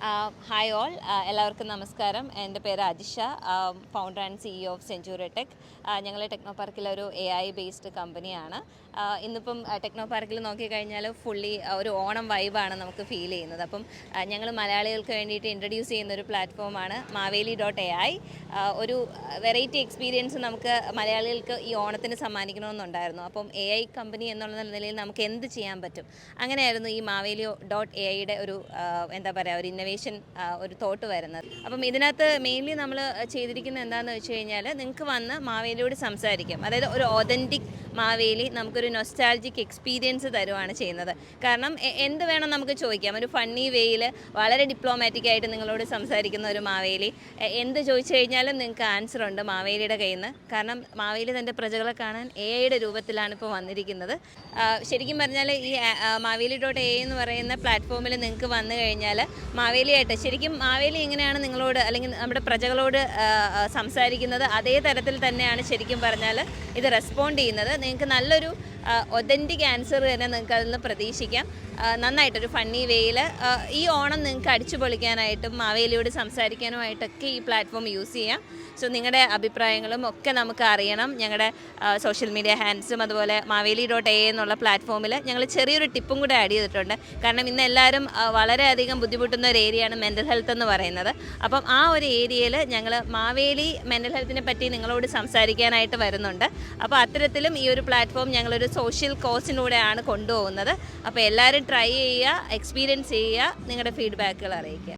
Hi all, എല്ലാവർക്കും നമസ്കാരം. എൻ്റെ പേര് Ajisha, founder and CEO of century tech. ഞങ്ങൾ ടെക്നോ പാർക്കിലെ ഒരു AI ബേസ്ഡ് കമ്പനിയാണ്. ഇന്നിപ്പം ടെക്നോ പാർക്കിൽ നോക്കിക്കഴിഞ്ഞാൽ ഫുള്ളി ഒരു ഓണം വൈബാണ് നമുക്ക് ഫീൽ ചെയ്യുന്നത്. അപ്പം ഞങ്ങൾ മലയാളികൾക്ക് വേണ്ടിയിട്ട് ഇൻട്രൊഡ്യൂസ് ചെയ്യുന്ന ഒരു പ്ലാറ്റ്ഫോമാണ് Maveli.ai. ഒരു വെറൈറ്റി എക്സ്പീരിയൻസ് നമുക്ക് മലയാളികൾക്ക് ഈ ഓണത്തിന് സമ്മാനിക്കണമെന്നുണ്ടായിരുന്നു. അപ്പം AI കമ്പനി എന്നുള്ള നിലയിൽ നമുക്ക് എന്ത് ചെയ്യാൻ പറ്റും, അങ്ങനെയായിരുന്നു ഈ Maveli.ai-യുടെ ഒരു എന്താ പറയുക, ഒരു ഇന്നവേഷൻ, ഒരു തോട്ട് വരുന്നത്. അപ്പം ഇതിനകത്ത് മെയിൻലി നമ്മൾ ചെയ്തിരിക്കുന്നത് എന്താണെന്ന് വെച്ച് കഴിഞ്ഞാൽ, നിങ്ങൾക്ക് വന്ന് മാവേലിയോട് സംസാരിക്കാം. അതായത് ഒരു ഒതൻറ്റിക് മാവേലി നമുക്കൊരു നൊസ്റ്റാൾജിക് എക്സ്പീരിയൻസ് തരുവാണ് ചെയ്യുന്നത്. കാരണം എന്ത് വേണം നമുക്ക് ചോദിക്കാം. ഒരു ഫണ്ണി വേയിൽ വളരെ ഡിപ്ലോമാറ്റിക് ആയിട്ട് നിങ്ങളോട് സംസാരിക്കുന്ന ഒരു മാവേലി. എന്ത് ചോദിച്ചു കഴിഞ്ഞാലും നിങ്ങൾക്ക് ആൻസർ ഉണ്ട് മാവേലിയുടെ കയ്യിൽ നിന്ന്. കാരണം മാവേലി തൻ്റെ പ്രജകളെ കാണാൻ AI-യുടെ രൂപത്തിലാണ് ഇപ്പോൾ വന്നിരിക്കുന്നത്. ശരിക്കും പറഞ്ഞാൽ ഈ Maveli.ai എന്ന് പറയുന്ന പ്ലാറ്റ്ഫോമിൽ നിങ്ങൾക്ക് വന്നു കഴിഞ്ഞാൽ മാവേലിയായിട്ട് ശരിക്കും മാവേലി എങ്ങനെയാണ് നിങ്ങളോട് അല്ലെങ്കിൽ നമ്മുടെ പ്രജകളോട് സംസാരിക്കുന്നത്, അതേ തരത്തിൽ തന്നെയാണ് ശരിക്കും പറഞ്ഞാൽ ഇത് റെസ്പോണ്ട് ചെയ്യുന്നത്. നിങ്ങൾക്ക് നല്ലൊരു ഒതൻറ്റിക് ആൻസർ തന്നെ നിങ്ങൾക്ക് അതിൽ നിന്ന് പ്രതീക്ഷിക്കാം. നന്നായിട്ടൊരു ഫണ്ണി വേയിൽ ഈ ഓണം നിങ്ങൾക്ക് അടിച്ചു പൊളിക്കാനായിട്ടും മാവേലിയോട് സംസാരിക്കാനുമായിട്ടൊക്കെ ഈ പ്ലാറ്റ്ഫോം യൂസ് ചെയ്യാം. സോ നിങ്ങളുടെ അഭിപ്രായങ്ങളും ഒക്കെ നമുക്ക് അറിയണം. ഞങ്ങളുടെ സോഷ്യൽ മീഡിയ ഹാൻഡ്സും അതുപോലെ Maveli.ai എന്നുള്ള പ്ലാറ്റ്ഫോമിൽ ഞങ്ങൾ ചെറിയൊരു ടിപ്പും കൂടെ ആഡ് ചെയ്തിട്ടുണ്ട്. കാരണം ഇന്ന് എല്ലാവരും വളരെയധികം ബുദ്ധിമുട്ടുന്ന ഒരു ഏരിയയാണ് മെൻ്റൽ ഹെൽത്ത് എന്ന് പറയുന്നത്. അപ്പം ആ ഒരു ഏരിയയിൽ ഞങ്ങൾ മാവേലി മെൻ്റൽ ഹെൽത്തിനെ പറ്റി നിങ്ങളോട് സംസാരിക്കാനായിട്ട് വരുന്നുണ്ട്. അപ്പോൾ അത്തരത്തിലും ഈ ഒരു പ്ലാറ്റ്ഫോം ഞങ്ങളൊരു സോഷ്യൽ കോസിലൂടെയാണ് കൊണ്ടുപോകുന്നത്. അപ്പോൾ എല്ലാവരും ട്രൈ ചെയ്യുക, എക്സ്പീരിയൻസ് ചെയ്യുക, നിങ്ങളുടെ ഫീഡ്ബാക്കുകൾ അറിയിക്കുക.